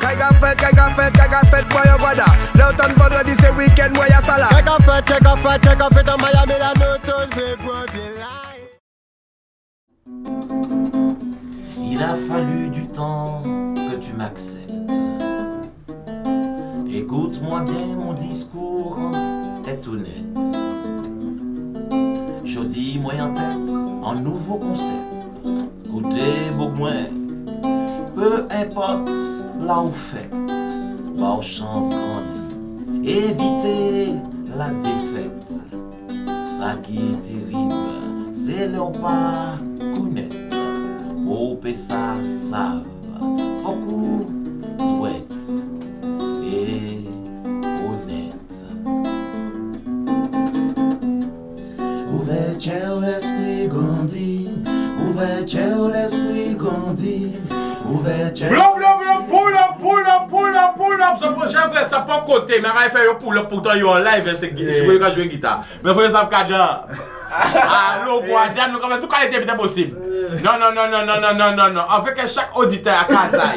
Kaka fête, boy, guada. L'automne, vendredi, c'est week-end, moi, y'a ça là. Kaka fête, dans Miami, la l'automne, fait point bien là. Il a fallu du temps que tu m'acceptes. Écoute-moi bien, mon discours est honnête. Je dis, moi en tête, un nouveau concept. Côté beau moins, peu importe là où faites, par chance grandit, évitez la défaite. Ça qui est terrible, c'est leur pas connaître. Au ça savent, faut qu'on doit et honnête. Ouverture l'esprit grandit, ouverture l'esprit grandit, ouverture. Pull up, ce prochain frère, ça pas côté, mais il fait un pull up pourtant il est en live, c'est jouer quand jouer guitare. Mais faut ça cadre. Allô, Guadan, nous comme tout qualité est possible. Non. En fait que chaque auditeur à casa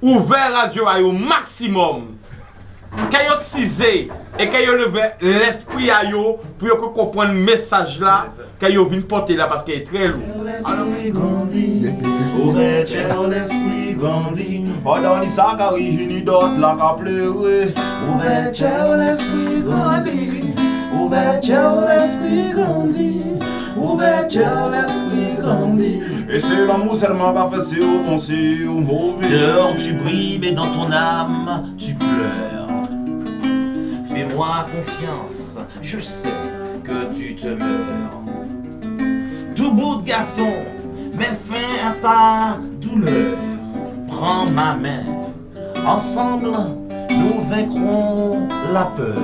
ouvert radio au maximum. Quand vous cisez et quand vous levez l'esprit à vous pour comprendre le message là, quand vous venez porter là parce qu'il est très lourd. L'esprit grandit, ouverture l'esprit grandit. Pendant les sacs à ni d'autres là qu'à pleurer. Ouverture l'esprit grandit, ouverture l'esprit grandit, ouverture l'esprit grandit. Et c'est l'amour seulement qu'a fait si au bon si au mauvais. Dehors tu brilles mais dans ton âme tu pleures. Fais-moi confiance, je sais que tu te meurs. Tout bout de garçon, mets fin à ta douleur. Prends ma main, ensemble nous vaincrons la peur.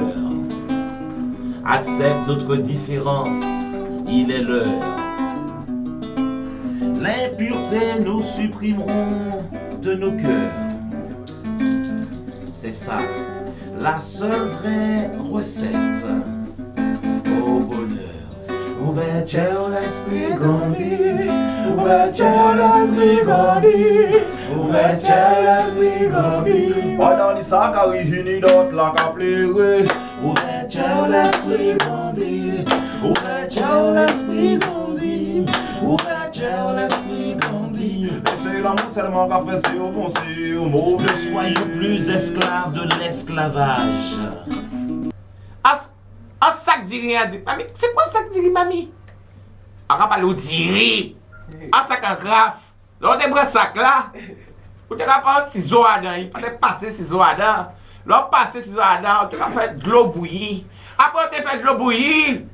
Accepte notre différence, il est l'heure. L'impureté nous supprimerons de nos cœurs. C'est ça, la seule vraie recette au bonheur. Ouverture l'esprit grandit, ouverture l'esprit grandit, ouverture l'esprit grandit. Pendant les sacs à ni d'autres là qu'à pleurer. Ouverture l'esprit grandit, ouverture l'esprit grandit, ouverture l'esprit grandit. Et c'est l'amour seulement qu'a fait si au bon si au mauvais. Ne soyons plus esclaves de l'esclavage. Un sac diri a dit, mamie, c'est quoi un sac diri, mamie? On va parler au diri. Un sac en graphe. Là, on a un sac là. On a pas un ciseau à dedans. Il peut passer ciseau à dedans. Là, on passe ciseau à dedans. On a fait de l'eau bouillie. Après, on a fait de l'eau bouillie.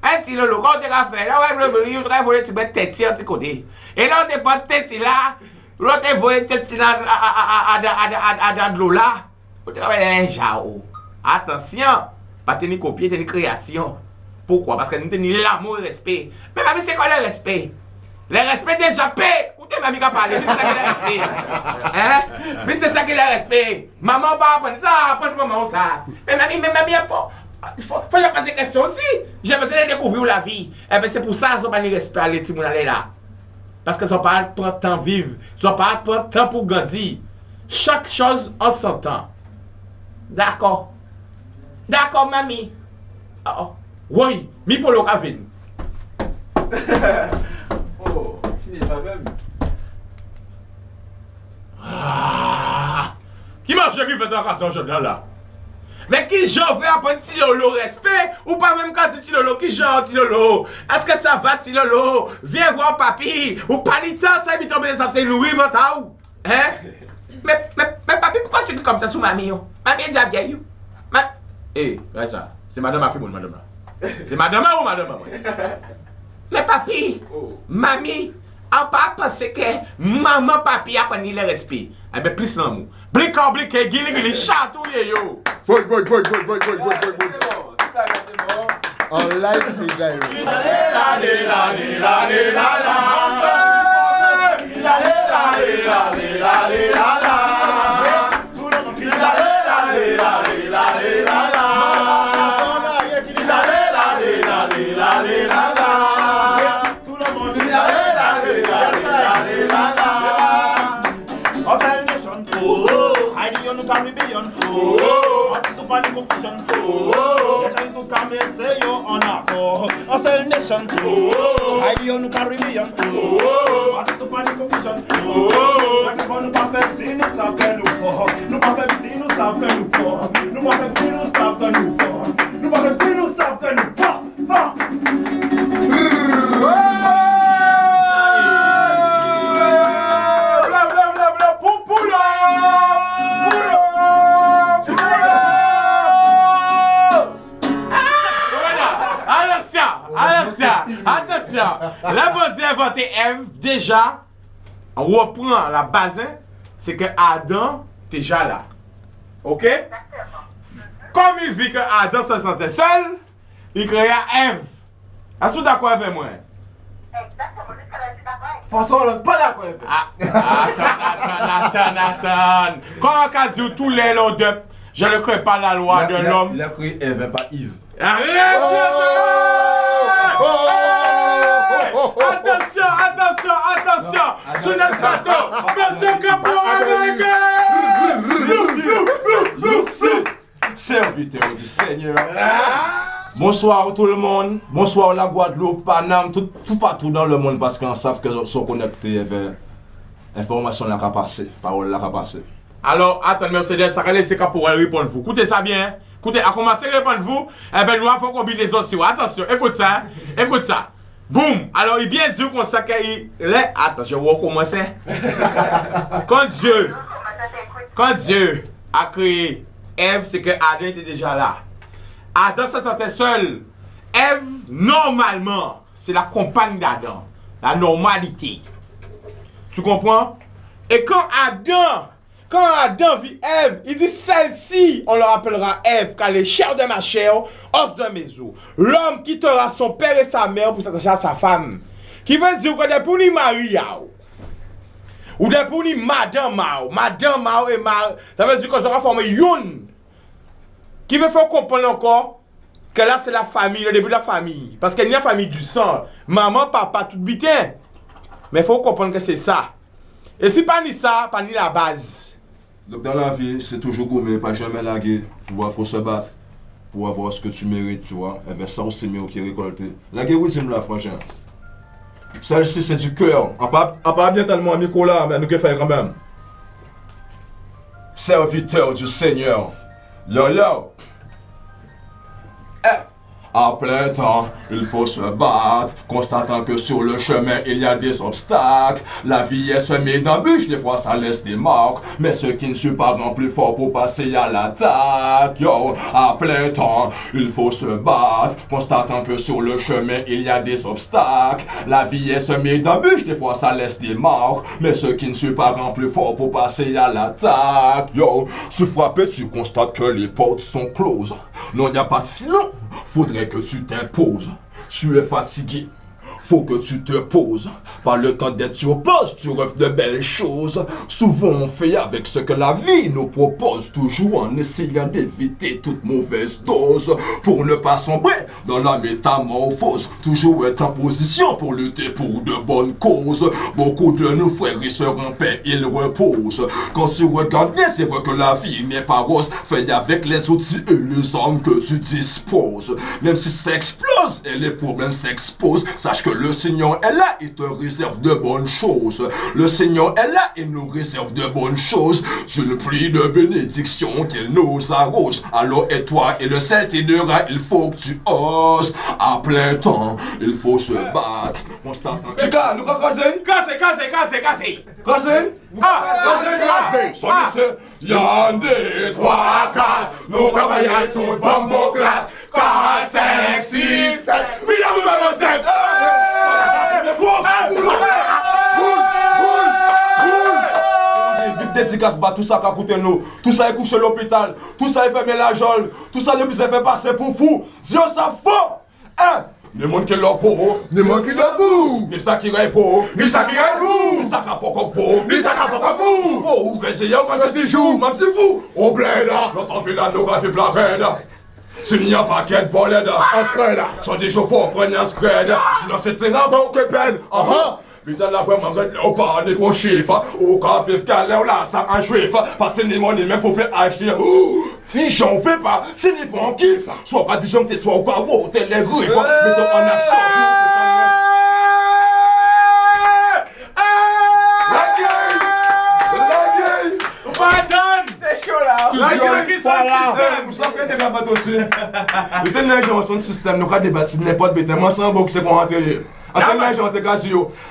Un petit lolo, quand on a fait, là, on a fait de l'eau bouillie. On a volé de tête à côté. Et là, on a pas de tête là. Là, on a volé de tête à de l'eau là. On a fait un jao. Attention. Pas tenir copier, tenir création. Pourquoi? Parce que nous tenons l'amour et le respect. Mais mamie, c'est quoi le respect? Le respect déjà paix. Où t'es mamie qui a parlé? Mais c'est ça qui est le respect. Hein? Mais c'est ça qui est le respect. Maman va apprendre ça, apprendre maman ça. Mais mamie, il faut lui poser des questions aussi. J'ai besoin de découvrir la vie. Et bien c'est pour ça qu'ils n'ont pas de respect à l'éthique là. Parce qu'ils n'ont pas prendre le temps de vivre. Ils n'ont pas prendre le temps pour grandir. Chaque chose en son temps. D'accord. D'accord, mamie. Oh. Oui, mi pour le café. Oh, ce n'est pas même. Ah. Qui m'a qui fait ta casse aujourd'hui là? Mais qui j'en vais apprendre Tilolo respect ou pas même quand dit Tilolo qui j'en Tilolo? Est-ce que ça va Tilolo? Viens voir papy ou pas le temps ça il tombe des affaires Louis Votau. Hein? Mais papy pourquoi tu dis comme ça sous mamie? Mamie est déjà vieille. Eh, Raja, c'est madame à qui bon madame là? C'est madame ou madame? Mais papi, mamie, on pas penser que maman papi a pris le respect. Eh bien, plus l'amour. Blique, guili, chatouille yo. Boy. En live, c'est gars. Oh, Haiti on the Caribbean. Oh, I think to panic confusion. Oh, they're trying to come and say you're on a cell nation. Oh, Haiti on the Caribbean. Oh, I think to panic confusion. Oh, nous pas faire si nous savons que nous fort. Nous pas faire si nous savons que nous fort. Nous pas faire si nous savons que nous fort. Nous pas faire si nous savons que nous fort. Fort. Attention, la bonne Dieu a inventé Ève, déjà, on reprend la base, c'est que Adam est déjà là. Ok? Comme il vit que Adam se sentait seul, il créa Ève. Est-ce que vous êtes d'accord avec moi? François, on n'est pas d'accord avec Attends. Quand on a dit tous les lots de je ne crée pas la loi de l'homme. Il a créé Ève, pas Yves. Arrête! Attention! Ce n'est pas tout! Monsieur Capot américain! Serviteur du Seigneur. Bonsoir tout le monde. Bonsoir la Guadeloupe, Paname, tout partout dans le monde parce qu'on savent que sont connectés avec l'information là qui passé, parole là qui passé. Alors, attends, Mercedes, ça va laisser Capot répondre vous. Écoutez ça bien. Écoutez, à commencer à répondre vous, eh ben nous avons combinaison aussi. Attention, écoute ça. Boum! Alors, il bien dit qu'on sait qu'il est. Attends, je vais recommencer. Quand Dieu a créé Ève, c'est que Adam était déjà là. Adam se sentait seul. Ève, normalement, c'est la compagne d'Adam. La normalité. Tu comprends? Et quand Adam vit Ève, il dit celle-ci, on leur appellera Ève, car elle est chair de ma chair, os de mes os. L'homme quittera son père et sa mère pour s'attacher à sa femme. Qui veut dire que depuis ni Maria, ou depuis ni Madame Mao et Mar, ça veut dire qu'on sera formé une. Qui veut faire comprendre encore que là c'est la famille, le début de la famille. Parce qu'il y a une famille du sang. Maman, papa, tout bitin. Mais il faut comprendre que c'est ça. Et si pas ni ça, pas ni la base. Donc dans la vie, c'est toujours gourmet, pas jamais laguer. Tu vois, faut se battre pour avoir ce que tu mérites, tu vois. Et bien ça aussi, mais qui récolter. La guérison, là, franchement. Celle-ci, c'est du cœur. On parle bien tellement à Nicolas, mais nous qui fait quand même. Serviteur du Seigneur. Yo. À plein temps, il faut se battre, constatant que sur le chemin il y a des obstacles. La vie est semée d'embûches, des fois ça laisse des marques, mais ceux qui ne sont pas non plus forts pour passer à l'attaque. Yo, à plein temps, il faut se battre, constatant que sur le chemin il y a des obstacles. La vie est semée d'embûches, des fois ça laisse des marques, mais ceux qui ne sont pas non plus forts pour passer à l'attaque. Yo, se frapper, tu constates que les portes sont closes. Non, il n'y a pas de filon. Faudrait que tu t'imposes. Tu es fatigué. Faut que tu te poses. Pas le temps d'être sur pause, tu rêves de belles choses. Souvent on fait avec ce que la vie nous propose, toujours en essayant d'éviter toute mauvaise dose. Pour ne pas sombrer dans la métamorphose, toujours être en position pour lutter pour de bonnes causes. Beaucoup de nos frères et sœurs en paix, ils reposent. Quand tu regardes bien, c'est vrai que la vie n'est pas rose. Fais avec les outils et les armes que tu disposes. Même si ça explose et les problèmes s'exposent, sache que le Seigneur est là, il te réserve de bonnes choses. Le Seigneur est là, il nous réserve de bonnes choses. Tu le pries de bénédiction qu'il nous arrose. Alors et toi et le ciel t'aidera, il faut que tu oses. À plein temps, il faut se battre. Chica, nous va casser. Casser. Y'en des 3, 4, nous travaillons tout bambo clap. 4, 5, 6, 7, dédicace, tout ça qui a coûté nous, tout ça est couché à l'hôpital, tout ça est fermé la geôle, tout ça depuis c'est fait passer pour fou. Dieu ça faux, hein? Le monde qui l'a faux, Ne manque la boue. ni ça qui est faux, Ni ça qui est fou. ni ça qui a faux comme faux, Ni ça qu'a pas fou. faut ouvrir ses yeux quand je dis joue, même si fou, au bled, l'autre fait la nographie flavède. S'il n'y a pas qu'un volé, Aspreda. soit des chauffeurs prenez un spread, sinon c'est très bon que peine. Putain, là, vraiment, vous êtes là, au parler qu'on chiffre, au café, là, ça en juif, parce que les monnaies, même pour faire acheter. J'en fais pas, c'est les bons kiffs. Soit pas disjoncté, soit au cas où, t'es les griffes, mettons en action. C'est chaud là. Vous savez des rabattes aussi. Le temps gens sont système, nous avons débattu n'importe quoi, moi sans boxe c'est pour rentrer. Attends, les gens te cassent.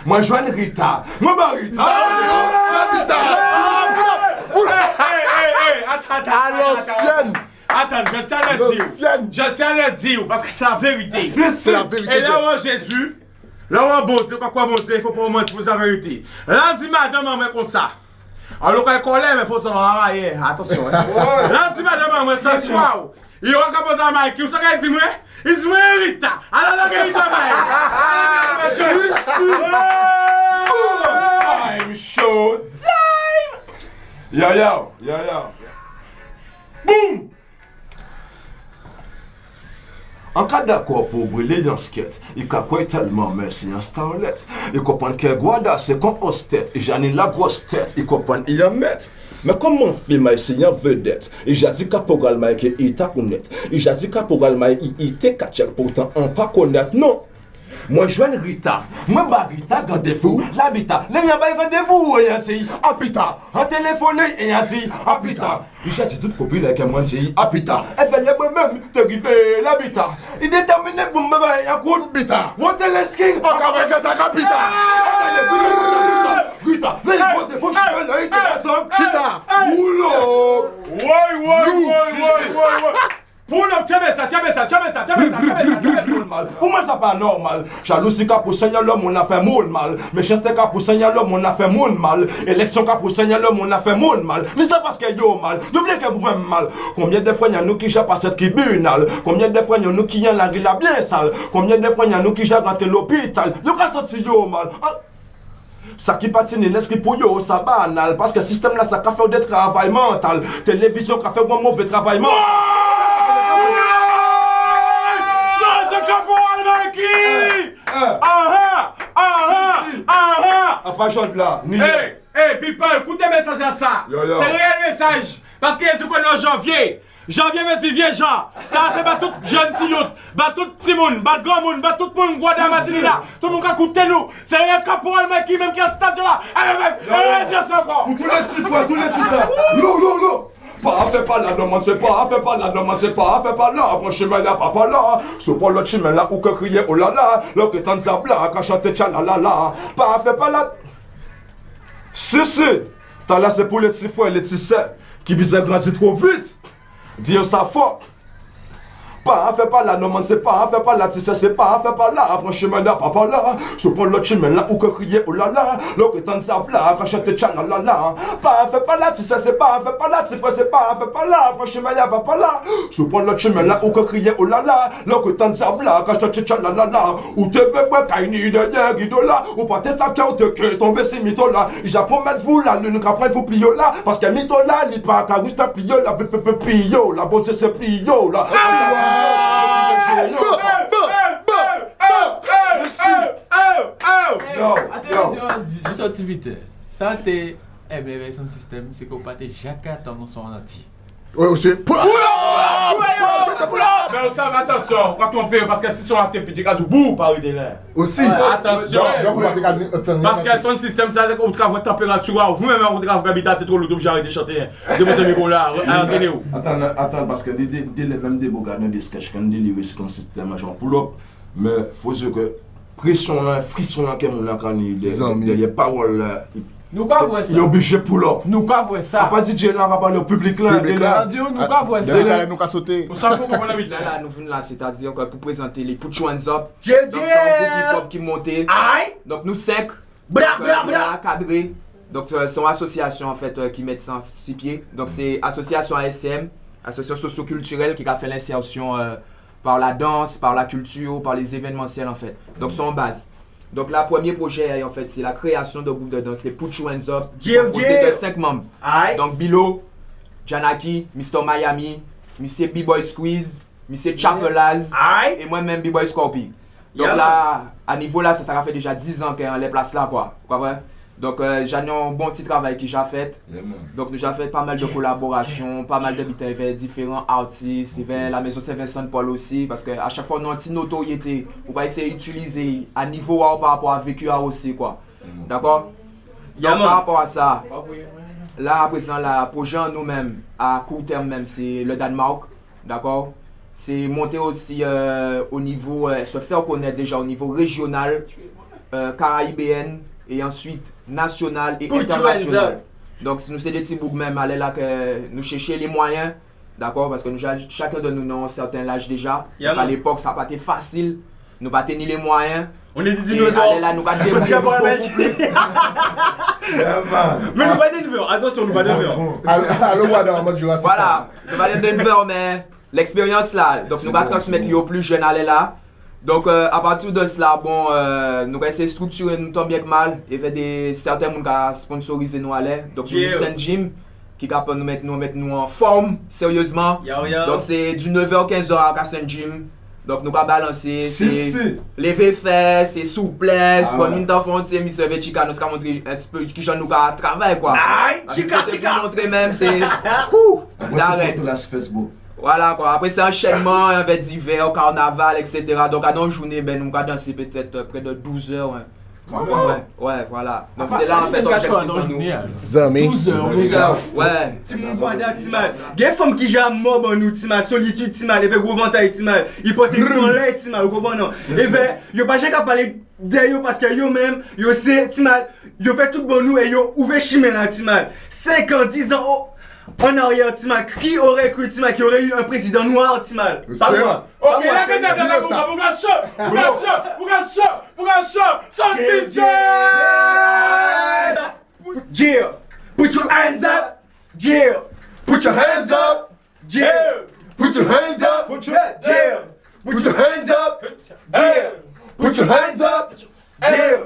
Moi je vois Rita. Moi Rita. Attends, je tiens à le dire. Je tiens à le dire parce que c'est la vérité. C'est la vérité. Et là où Jésus, là où bon Dieu, quoi bon Dieu, il faut pas mentir pour la vérité. Là dit madame on met comme ça. Alors quand elle colère, mais il faut se marier. Attention. Là dit madame on met ça soir. Il y a un capot dans ma qui, vous savez qu'il dit moi? Il dit moi Rita. Alors là Rita Time show. Time. Yo. Boum. En cas d'accord pour brûler dans skate, il a quoi tellement merci en starlet. Il comprend que Guada c'est comme hostet, et j'en ai la grosse tête, il comprend il y a mettre. Mais comme mon film est un vedette, et j'ai dit qu'à programme que il t'a connaître, et j'ai dit qu'à programme il t'a catché, pourtant on pas connaître, non. Moi je vois Rita, moi Rita rendez-vous, l'habitat, les gens rendez-vous et ainsi, apita, en téléphone et ainsi, apita. J'ai dit toute copine avec moi dit apita. Elle fait les mêmes te griffer l'habitat. Il déterminé pour me faire un coup de bita. What the skin encore avec ça capita. Rita, les gens des fois je veux là, Chita. Oulo. Ouais. Pour moi ça pas normal. Jalousie qu'a pour Seigneur l'homme on a fait monde mal. Méchanceté qu'a pour Seigneur l'homme on a fait monde mal. Élection qu'a pour Seigneur l'homme on a fait monde mal. Mais ça parce que yo mal. Vous voulez que vous faites mal. Combien de fois y a nous qui jappent à cette tribunal. Combien de fois y a nous qui y a la rue la bien sale. Combien de fois y a nous qui jappent rentré l'hôpital. Yo qu'a senti yo mal. Ça qui patine l'esprit pour yo, ça banal. Parce que le système là ça qu'a fait des travail mental. Télévision qu'a fait un mauvais travail mental. Pas chante là, ni people, écoutez message à ça. Yo. C'est réel message. Parce que c'est quoi en janvier? Janvier, mais c'est vieux gens. Car c'est pas tout jeune petit youth, pas tout petit monde, pas grand monde, pas tout le monde Guada Matilida. Tout le monde qui a écouté nous. C'est rien caporal mais qui même qui a stade là. Allez, dire ça encore. Tous les petits frères, tous les petits ça. Non. Pas fait pas là, non, c'est pas fait pas là, non, c'est pas fait pas là. Après chemin là, pas là. Sur pour l'autre chemin là, où que crier oh là là. L'autre est en zabla, quand chanter tchalala. Pas fait pas là. Si. T'as là, c'est pour les petits frères, les petits sœurs qui bisent grandir trop vite. Dire ça fort. Pas fait pas là, non, c'est pas fait pas là, tu sais, c'est pas fait pas là. Après chemin là, pas là. Sur pour l'autre chemin là, où que crier oh là là. L'autre est en zabla, quand chanter tchalala. Pas fait pas là, tu sais, c'est pas fait pas là, tu sais, c'est pas fait pas là. Après chemin là, pas là. Sur pour l'autre chemin là, où que crier oh là là. L'autre est en zabla, quand chanter tchalala. Ou te veux voir Kaini derrière Guido là. Ou pas tes sacs qui ont te tomber ces mythos là. J'apprends mettre vous là, le nous apprend pour plio là. Parce que mytho là, il pas qu'à juste un plio là, plio. La bonne c'est plio là. Juste un petit vite. Ça, t'es avec son système, c'est qu'on partait jamais dans son entier. Ouais, aussi. Mais ça, attention, pas tromper parce que si sur un TP, cas boum, par là. Aussi. Attention. Parce que son système, ça, on travaille température, vous-même, on travaille habitat, trop l'autre, j'ai arrêté de chanter. De mon micro là, entraînez-vous. Attends, parce que dès les mêmes débats, des sketchs, quand ils lisent son système, genre pull-up, mais faut dire que pression là, frisson là, qu'il y a quand il y a paroles là. Nous quoi voir ça? Il est obligé pull-up. Nous quoi voir ça? Pas DJ là, va parler au public là. Nous quoi voir ça? Nous qu'à sauter. Pour ça, faut qu'on l'habite Là, nous venons là, c'est-à-dire que pour présenter les Put Your Hands Up. JJ! Donc, c'est un groupe hip-hop qui monte. Aïe! Donc, nous 5. Bra! Cadré. Donc, c'est une association en fait qui met ça sur pied. Donc, c'est association ASM, association socio-culturelle qui a fait l'insertion par la danse, par la culture, par les événementiels en fait. Donc, c'est en base. Donc, le premier projet en fait, c'est la création d'un groupe de danse, les Put Your Hands Up, composé de 5 membres. Aïe! Donc, Bilo, Janaki, Mr. Miami, Mr. B-Boy Squeeze, Mr. Chapelaz Aïe! et moi-même B-Boy Scorpion. Donc là, à niveau là, ça fait déjà 10 ans qu'on les place là, quoi. Donc j'ai un bon petit travail qui j'ai fait. Donc j'ai fait pas mal de collaborations, pas mal d'invités avec différents artistes, avec la maison Saint-Vincent-de-Paul aussi, parce qu'à chaque fois, on a une notoriété pour pas essayer d'utiliser à niveau par rapport à vécu aussi, quoi. D'accord? Donc par rapport à ça, là à présent, le projet en nous-mêmes, à court terme même, c'est le Danemark, d'accord? C'est monter aussi au niveau, se faire connaître déjà au niveau régional, caraïbéen, et ensuite national et international. Donc si nous c'est des petits boucs même, aller là que nous chercher les moyens, d'accord, parce que nous, chacun de nous a un certain âge déjà. Donc à l'époque ça n'a pas été facile, nous pas tenir les moyens. On est des dinosaures. Aller là nous pas débrouiller beaucoup plus. Mais nous pas Denver, attention nous pas Denver. Allô Wada en mode Jurassic. Voilà, nous pas Denver mais l'expérience là, donc nous va transmettre aux plus jeunes aller là. Donc à partir de cela, bon, nous allons essayer de structurer nous tant bien que mal et faire certains gens qui sponsorisent nous aller. Donc nous Saint Jim qui est capable de nous mettre nous en forme sérieusement. Donc c'est du 9h 15h à Saint Jim. Donc nous allons balancer, c'est lever fesses, c'est souplesse, bon nous t'en font un monsieur avec Chica, nous allons montrer un petit peu qui j'en nous travaille quoi. Chica. Montrer même c'est D'arrêt la Facebook. Voilà quoi, après c'est enchaînement avec divers, carnaval, etc. Donc à nos journées, ben, nous allons danser peut-être près de 12 heures. Ouais, voilà. Donc c'est là en fait objectif pour nous. 12 heures. Ouais. C'est mon guada, Timal. Il y a des femmes qui j'ai mort dans nous, Timal. Solitude, Timal. Et puis gros ventaille, Timal. Ils portent une grande lait, Timal. Vous comprenez? Et bien, il n'y a pas jamais qu'à parler d'eux parce que eux même, ils c'est, Timal. Ils fait tout bon nous et ils ouvert chemin là, Timal. 5 ans, 10 ans. En arrière, Timal, qui aurait cru, Timal, qu'il y aurait eu un président noir, Timal? Pas moi. Ok, là, Yeah! Put your hands up! Yeah! Put your hands up! Yeah! Put your hands up! Yeah! Put your hands up! Yeah! Put your hands up! Yeah!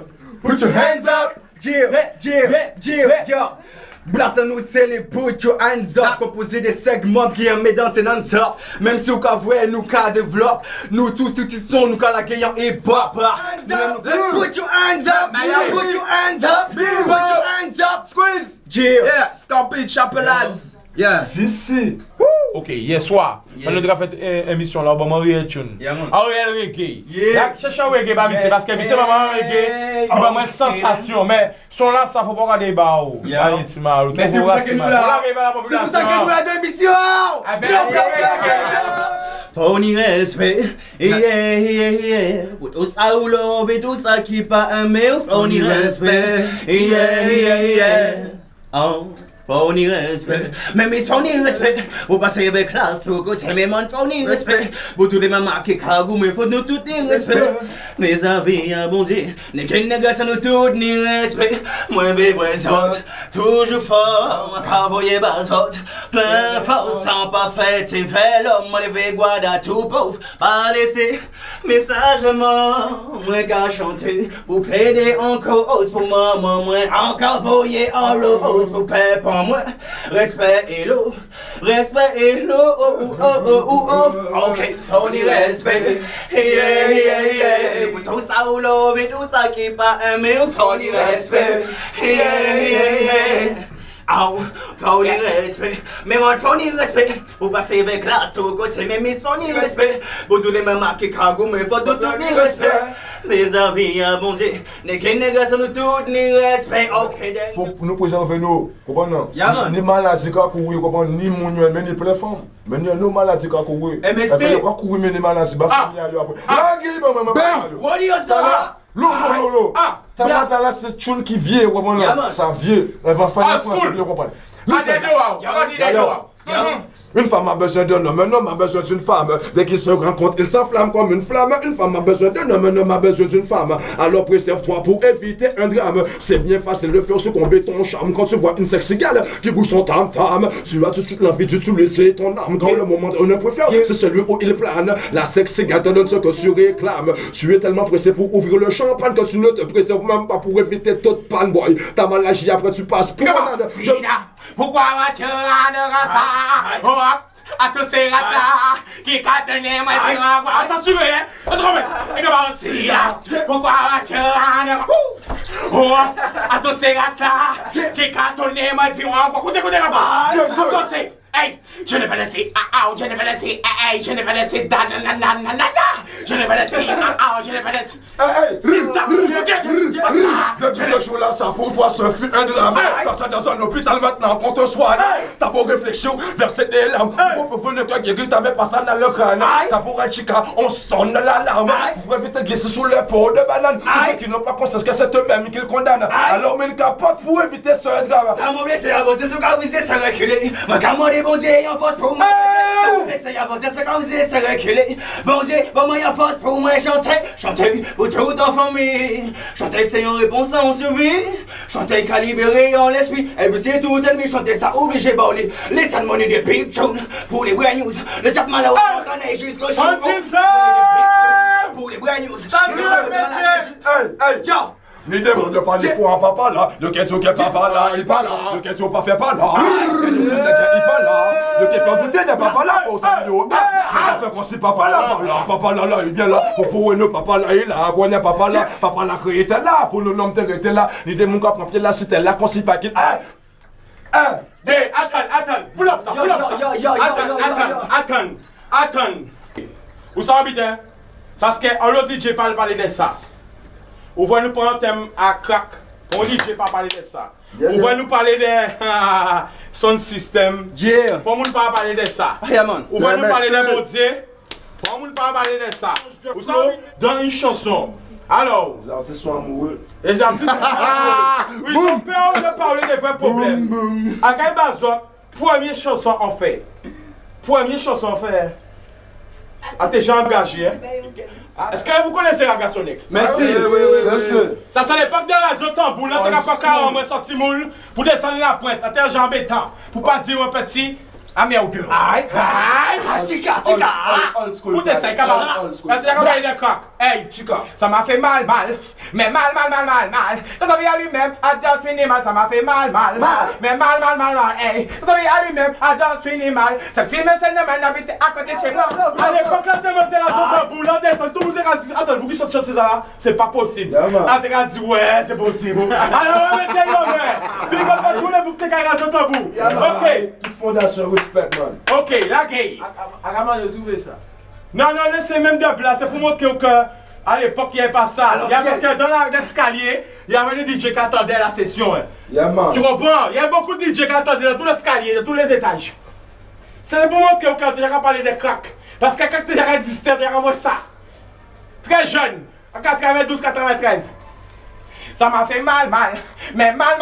Put your hands up! Yeah! Blast nous c'est les put your hands up, composé des segments qui aiment danser non-stop. Même si vous voyez nous qu'à développer, nous tous utilisons nous qu'à la gagnant et hop. Put your hands up, put your hands up, put your hands up, squeeze. Yeah, Scorpion Chapelaz. Yeah. Si. Ok, hier soir, on a fait une émission là, on va Ariel Tune. Ariel Reggae. Là, cherche un reggae, c'est parce que c'est vraiment un reggae qui va mettre sensation, mais son là, ça faut pas regarder bas. Mais c'est pour ça que nous là. C'est pour ça que nous là de mission. Pony respect, yeah. Pour tout ça ou love et tout ça qui pas un meilleur. Pony respect, yeah. Oh. Pony respect, mais mes pony respect, vous passez avec classe, pour côté mes mon pony respect, pour tous les mamans qui cagou, mais faut nous tout ni respect. Mes avis à bon Dieu, n'est qu'une négation nous tout ni respect. Moi vivre autres, toujours fort, cavoyer basot, plein force sans pas fait, et fait l'homme, moi les guada tout pauvre, pas laisser message mort, moi qu'à chanter, pour plaider en cause pour maman, moi encore voyer en rose pour pépon. Moi, respect et l'eau, ok, Tony respect, yeah, pour tout ça ou l'eau, et tout ça qui pas aimé, Tony respect, yeah. Oh, Tony respect, mais moi Tony respect, pour passer avec classe au côté, mais Miss Tony respect, pour tous les mamans qui cagou, mais pour tout ni respect, les avis à bon Dieu, n'est qu'une négation nous tout ni respect, ok, Faut nous préserver nous, comprenez? Ni maladie qu'a courir, comprenez? Ni mon mais ni plein femme. Mais ni nos maladies qu'a courir. MST. Qu'a courir mais ni maladies, bah famille après. Ah, What do you say? L'eau. T'as pas là c'est tune qui vient, comprenez? Ça vient. Elle va faire ça, c'est bien comprendre. Une femme a besoin d'un homme, un homme a besoin d'une femme. Dès qu'ils se rencontrent, ils s'enflamment comme une flamme. Une femme a besoin d'un homme, un homme a besoin d'une femme. Alors préserve-toi pour éviter un drame. C'est bien facile de faire succomber ton charme quand tu vois une sexy gale qui bouge son tam-tam. Tu as tout de suite l'envie d'utiliser ton âme. Quand le moment on préfère, c'est celui où il plane. La sexy gale te donne ce que tu réclames. Tu es tellement pressé pour ouvrir le champagne que tu ne te préserves même pas pour éviter toute panne, boy. Ta maladie après tu passes pour Pourquoi vas-tu à ça? tous ces rats qui catenent moi dire quoi ça suit hein et comment si pourquoi tu oh à tous ces rats qui catenent moi dire quoi écoutez hey, je n'ai pas laissé, je n'ai pas laissé, je n'ai pas laissé, je n'ai pas laissé, je n'ai pas laissé. Depuis ce jour-là, ça pour toi ce fut un drame. T'as ça dans un hôpital maintenant qu'on te soigne. T'as beau réfléchir, verser des larmes. Pour venir te guérir, t'avais pas ça dans le crâne. T'as pour un chica, on sonne l'alarme. Pour éviter de glisser sous les pots de banane. Ceux qui n'ont pas conscience que c'est eux-mêmes qui le condamnent. Alors, mais le capote pour éviter ce drame. Ça m'a blessé à avancer, ce qu'a visé, c'est reculé. Bon Dieu, en force pour moi. Essayez avancer, c'est quand vous êtes reculé. Bon Dieu, bon moi en force pour moi. Chanter pour toute en famille. Chanter c'est une réponse en survie. Chanter qu'à libérer en l'esprit. Et puis c'est tout ennemi. Chanter ça obligé baller. Les money de Big Tune. Pour les brand news. Le Jack Malo. On est jusqu'au show. Pour les brand news. Yo. Ni de vous ne parlez fort à papa là, le question que papa là, il pas là, le question pas fait pas là, il pas là, le qui fait douter de papa là, pour ça vidéo, ça fait qu'on sait papa là, il vient là, pour fouer nos papa là, il a, on papa là, créé était là, pour nous nommer était là, ni de mon cap prendre là, c'était là, qu'on s'y pas qu'il, Attends, pull up ça, attends, où ça habite, parce qu'on l'a dit, j'ai pas parlé de ça. On va nous prendre un thème à crack. On dit que je ne vais pas parler de ça. On va nous parler de son système. Pour nous pas parler de ça. On va nous parler de mon Dieu. Pour nous pas parler de ça. Vous savez, dans une chanson. Alors. Les artistes sont amoureux. Les artistes sont amoureux. Oui, ils ont peur de parler des vrais problèmes. À Kaibazot, première chanson en fait. Ah, t'es déjà engagé, hein? Est-ce que vous connaissez la Gassonique? Merci. Ça c'est l'époque de la radio tambour, là t'as pas qu'à en sorti moule pour descendre la pointe, t'as un jambe bétant, pour pas dire un petit. Ah mais au deux. Chica. Pour tes cinq camarades. T'as regardé des coques. Hey, Chica. Ça m'a fait mal. Mais mal. T'as vu à lui-même, à just fini mal, ça m'a fait mal. Mais mal. Hey, t'as vu à lui-même, à just fini mal. Ça petit monsieur ne m'a habité à côté de chez moi. À l'époque, là, t'es monté à ton tambour, là, descend, tout le monde a dit, attends, vous qui sortez ça là, c'est pas possible. Ah, t'as dit, ouais, c'est possible. Alors, mettez-le, mais. Puis, comme tous les boucs, t'es à ton tambour. Ok. Toute fondation. Respect, man. Ok, la gay. Comment j'ai trouvé ça? Non, c'est même de blanc, c'est pour montrer que à l'époque il n'y avait pas ça. Parce que dans l'escalier, il y avait des DJ qui attendaient la session. Tu comprends? Il y a beaucoup de DJ qui attendaient dans tout l'escalier, dans tous les étages. C'est pour montrer que quand tu as parlé de crack. Parce que quand tu as existé, tu as envoyé ça. Très jeune, en 92-93. Ça m'a fait mal, mais mal,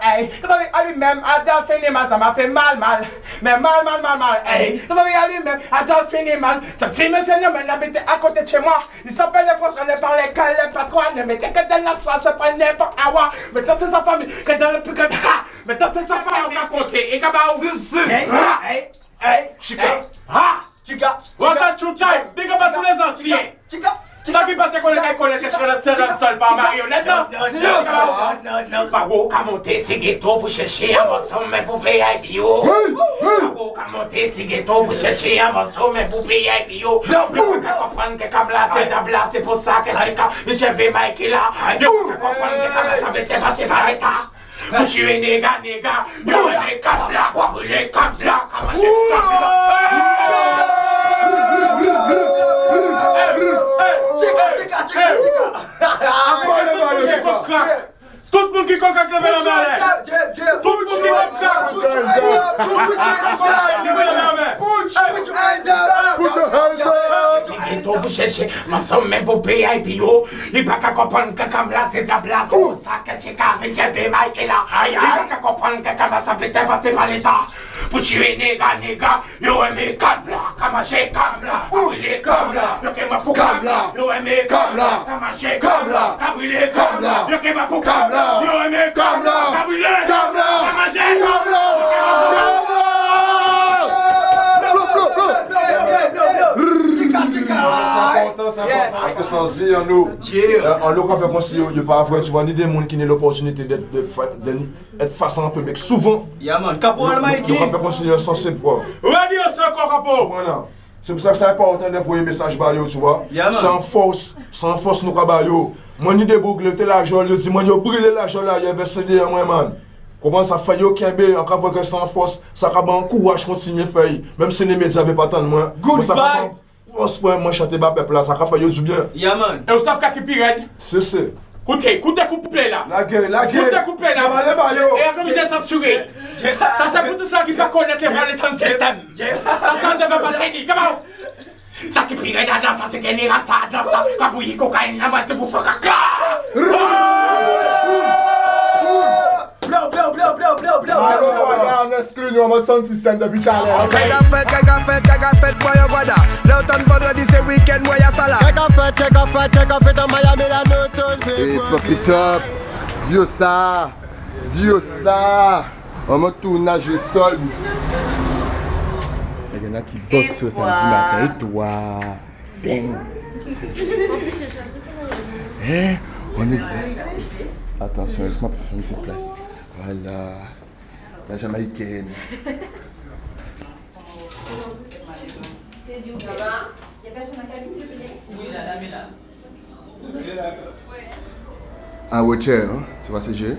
hey. Quand on à lui-même, à just fini mal, ça m'a fait mal, mais mal, hey. Quand on à lui-même, à just fini mal, ce petit monsieur ne habitait à côté de chez moi. Il s'appelle les Français, on ne parlait qu'à les ne mettait que de la soie, c'est pas n'importe quoi. Maintenant c'est sa famille, que dans le plus que maintenant c'est sa famille, on a compté. Et comme hey, Chica, what a true time, big up à tous les anciens. Chica. Ça qui passe qu'on est collé que je suis seul par marionnette. Non. Pago, qu'à monter ces ghettos pour chercher un morceau, mais pour payer un bio. Pago, qu'à monter ces ghettos pour chercher un morceau, mais pour payer un bio. Non, pour comprendre que comme là, c'est un blas, c'est pour ça que je vais Mike là. Pour comprendre que comme ça, c'est battu par l'État. Vous tuez néga, yo, les câbles, quoi, vous les câbles, comment j'ai tout le monde qui coque avec le vélo tout le monde qui coque ça. Put your hands up. Vous cherchez, ma somme même pour payer un bio. Il va qu'à comprendre que comme là c'est ta place. C'est pour ça que tu as fait j'ai Mike là. Il va qu'à comprendre que comme ça peut être voté par l'État. Pour tuer néga, yo aimé comme là. Comme j'ai comme là. Il est comme là. Yo qui m'a pour comme là. Yo aimé comme là. Comme j'ai comme là. Comme il est comme là. Yo qui m'a pour comme là. Yo aimé comme là. Comme il est comme là. Comme j'ai comme là. C'est important, parce que sans dire, nous, en local, fait qu'on s'y est pas vrai, tu vois, ni des gens qui n'ont l'opportunité d'être face en public. Souvent, Caporal Mikey. on fait qu'on s'y est censé voir. Radio Sanko au capot. Voilà. C'est pour ça que c'est important d'envoyer un message par yo, tu vois. Yeah, man. Sans force nous ka ba yo. Moi ni déboucle te l'argent, yo dit moi yo brûler l'argent là, yo verser derrière moi man. Comment ça fait yo kembe, en cas que sans force, ça ka ban courage continuer faire. Même si les médias avaient pas tant de moi. Good ça vibe. Force pour moi chanter ba peuple là, ça ka fait yo du bien. Yeah man. Et vous savez qu'à qui pirate? C'est. Écoutez, couplet là. La gueule. Couplet là. Allez ba yo. Et comme j'ai censuré. Ça c'est pour tout ça qui va connaître les voix de système. Ça ne devait pas traîner. Comment? Ça qui pirate dans ça, c'est qu'il y a ça dans ça. Kabouille, cocaïne, la moitié pour faire caca. On exclut nous en mode sound system depuis tout à l'heure. Kek a fait, boy au Guada. L'automne vendredi c'est week-end, moi y'a ça là. Kek a fait dans Miami la l'automne fait quoi? Pop it up, Dio ça. En mode tournage et sol. Il y en a qui bossent ce samedi matin. Et toi, bang. On est prêt. Attention, laisse-moi faire une petite place. Voilà. La Jamaïcaine. Un watcher, hein? Tu vois ces jeux?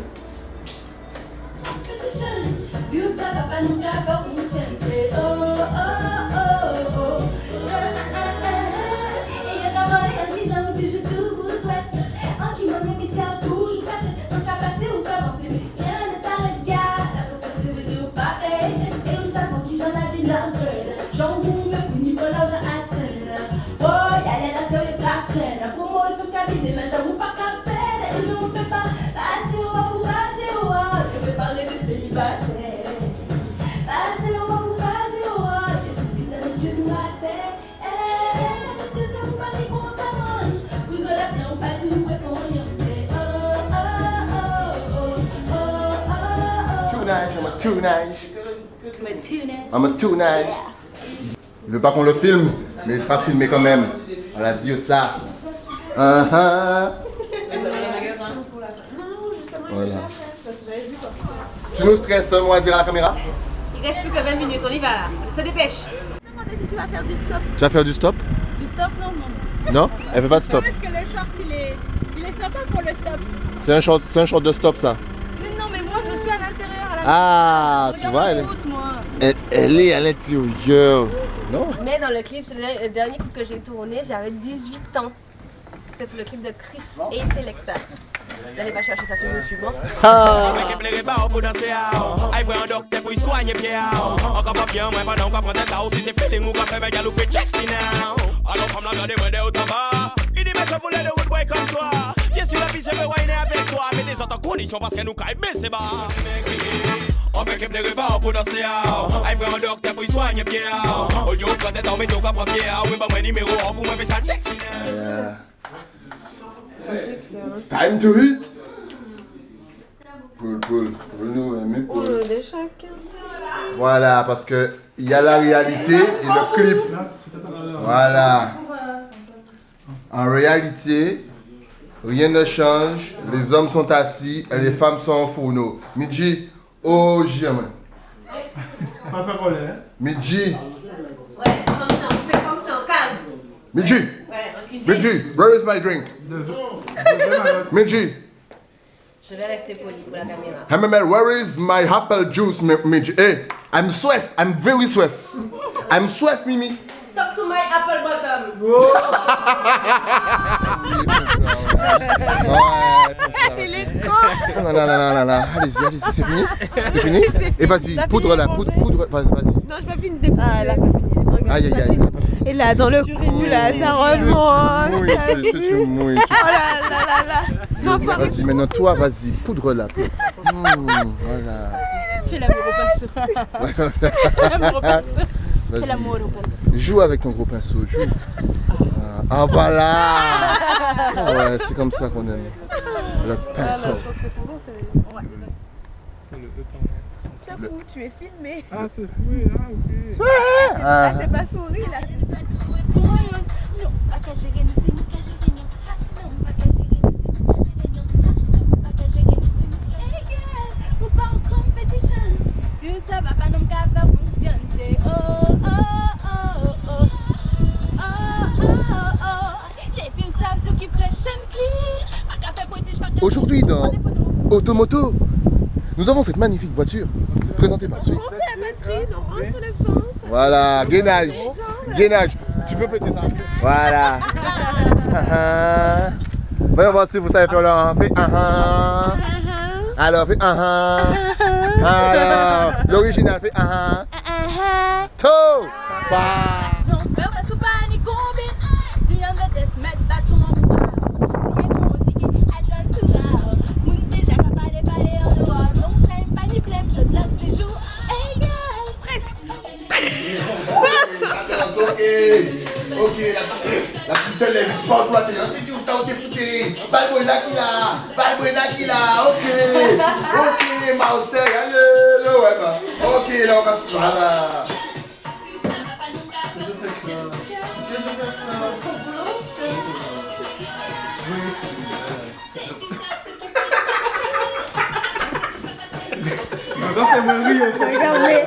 I'm a too nice. Il veut pas qu'on le filme, mais il sera filmé quand même. On a dit ça. Voilà. Tu nous stresses, donne-moi à dire à la caméra. Il reste plus que 20 minutes, on y va là. On se dépêche. Tu vas faire du stop. Tu vas faire du stop? Du stop, non. Non? Elle fait pas de stop. Parce que le short, il est sympa pour le stop. C'est un short de stop ça. Mais non, mais moi je suis à l'intérieur. À la Ah, tu vois, elle est à l'intérieur. Non? Mais dans le clip, c'est le dernier clip que j'ai tourné, j'avais 18 ans. C'était pour le clip de Chris et Selecta. N'allez pas chercher ça sur YouTube. Ah. On fait qu'elle plairait pas pour danser. Aïe, frère, un docteur pour y soigner bien. Audio, quand t'es en métro, qu'à prendre bien. Oui, bah, moi, numéro 1 pour moi, mais ça check. It's time to eat. Pull nous, mais pull. De chacun. Voilà, parce que il y a la réalité et le clip. Voilà. En réalité, rien ne change. Les hommes sont assis et les femmes sont en fourneau. Midji, oh jamais. Pas faire quoi là? Midji. Ouais, comme ça, on fait comme ça en case. Midji. Ouais, en cuisine. Midji, where is my drink? Midji. Je vais rester poli pour la caméra. Hammer, where is my apple juice, Midji? Hey, I'm swift. I'm very swift. I'm swift, Mimi. Talk to my apple bottom. Il est con. Non, allez-y, c'est fini? C'est fini? Et vas-y, poudre là, poudre, vas-y. Non, je pas fini de Ah, elle a pas fini. Aïe. Et là, dans le cou, là, ça remonte. Tu mouilles. Oh là. Vas-y, maintenant toi, vas-y, poudre là. Voilà. Fais l'amour au pinceau. L'amour au pinceau. Fais l'amour au pinceau. Joue avec ton gros pinceau, joue. Ah voilà. Ouais, c'est comme ça qu'on aime. Le pinceau. Je pense que c'est bon, c'est... Secoue, tu es filmé. Ah, c'est souris, là, ok. Ah, c'est pas souris, là. Si ça va pas, non, ça va fonctionner. Oh, oh, oh. Automoto. Nous avons cette magnifique voiture présentée par Sweet. On fait la batterie, on rentre le ventre. Voilà, gainage. Gainage. Tu peux péter ça. Voilà. Voyons voir si vous savez faire là. Fais Alors, fais Alors, l'original fait To. Ok, la petite elle est pas employée. On t'est dit où ça, on t'est fouté. Balboy là qui là. Ok, Marseille, allez, ouais, bah. Ok, là, on va se faire là. Regardez.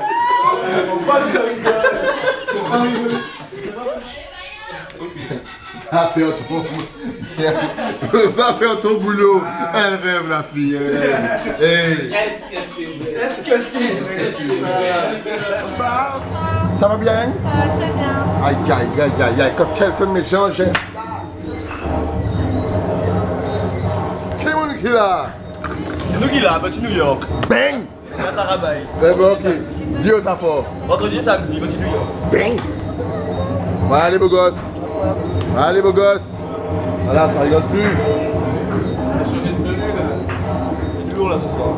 Va faire ton boulot. Elle rêve, la fille. Elle rêve. Hey. Est-ce que c'est? Ça va bien? Ça va très bien. Aïe. Cocktail fait méchant. Qui est là? C'est nous qui l'a, petit New York. Bang! Là, ça rabaille. Bon, ok. Dis ça fort. Vendredi et samedi, petit New York. Bang! Voilà les beaux gosses. Voilà, ça rigole plus. On a changé de tenue là. Il y a du lourd là ce soir.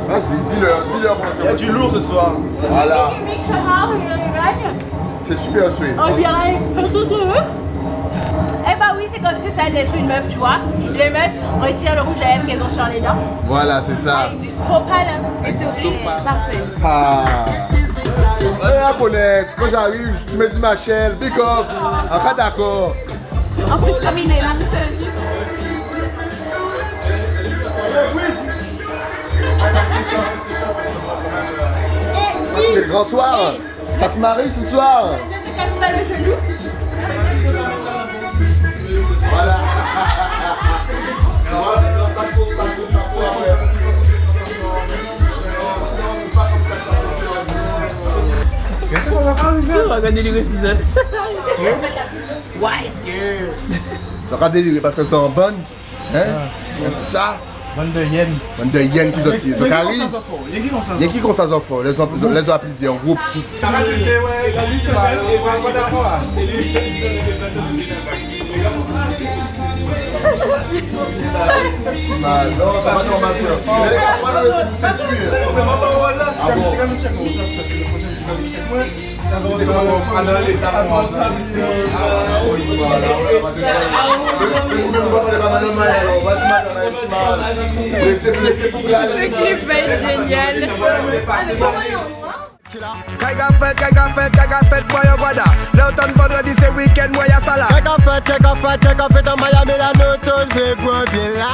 Vas-y, dis-leur comment ça va. Il y a du lourd ce soir. Voilà. C'est super sweet. On dirait. Eh bah oui, c'est ça d'être une meuf, tu vois. Les meufs retirent le rouge à lèvres qu'elles ont sur les dents. Voilà, c'est ça. Avec du sopal. Et tout. Parfait. À connaître, quand j'arrive, tu me dis Machel, big up. Enfin d'accord. En plus, comme il est maintenu. C'est le grand soir. Ça se marie ce soir. Ne te casse pas le genou. Voilà. Ça court après. Regardez les récits. Ouais, scared. Ça va délirer parce qu'elles sont bonnes. Hein? C'est ça. 22 yens. 22 yens qui sont tirés. Donc, Harry, il y a qui qu'on s'en fout. Les ont appelés en groupe. Non, ça va normal. Les gars, moi, c'est pour ceinture. Ce clip va être génial. Kaka fête, boy, yo guada. L'automne vendredi, c'est week-end, moi, y'a ça là. Kaka fête, en Miami, la note, on fait pour un bien là.